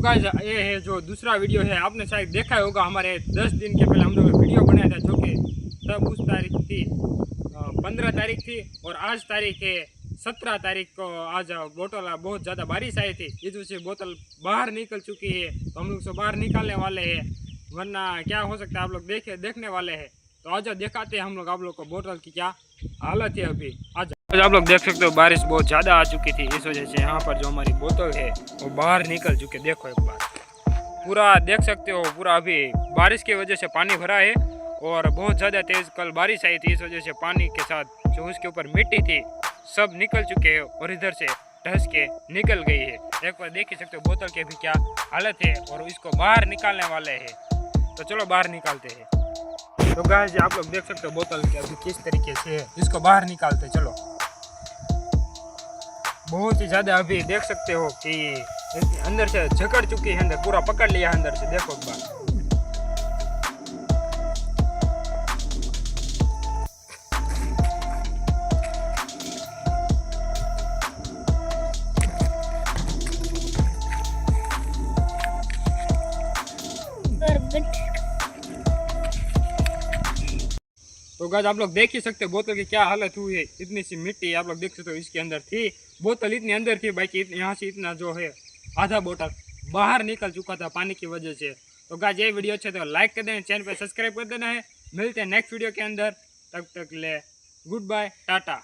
Guys ये है जो दूसरा वीडियो है, आपने शायद देखा होगा। हमारे 10 दिन के पहले हम लोग वीडियो बनाया था, जो कि तब उस तारीख थी 15 तारीख थी और आज तारीख है 17 तारीख को। आज बोतल बहुत ज़्यादा बारिश आई थी, इस वजह से बोतल बाहर निकल चुकी है, तो हम लोग उसे बाहर निकालने वाले हैं, वरना क्या हो सकता है आप लोग देखने वाले हैं। तो आज दिखाते हैं हम लोग आप लोग को बोतल की क्या हालत है अभी। आज आप लोग देख सकते हो बारिश बहुत ज़्यादा आ चुकी थी, इस वजह से यहाँ पर जो हमारी बोतल है वो बाहर निकल चुके। देखो एक बार पूरा देख सकते हो, पूरा अभी बारिश की वजह से पानी भरा है और बहुत ज़्यादा तेज़ कल बारिश आई थी, इस वजह से पानी के साथ जो उसके ऊपर मिट्टी थी सब निकल चुके हैं और इधर से धंस के निकल गई है। एक बार देख ही सकते हो बोतल की भी क्या हालत है और इसको बाहर निकालने वाले हैं। तो चलो बाहर निकालते हैं। तो गाइस आप लोग देख सकते हो बोतल के अभी किस तरीके से है, इसको बाहर निकालते चलो। बहुत ही ज़्यादा अभी देख सकते हो कि अंदर से जकड़ चुकी है, अंदर पूरा पकड़ लिया अंदर से। देखो एक बार तो गाइस आप लोग देख ही सकते हो बोतल की क्या हालत हुई है। इतनी सी मिट्टी आप लोग देख सकते हो इसके अंदर थी, बोतल इतनी अंदर थी भाई कि यहाँ से इतना जो है आधा बोतल बाहर निकल चुका था पानी की वजह से। तो गाइस ये वीडियो अच्छे तो लाइक कर देना, चैनल पे सब्सक्राइब कर देना है। मिलते हैं नेक्स्ट वीडियो के अंदर, तब तक ले गुड बाय टाटा।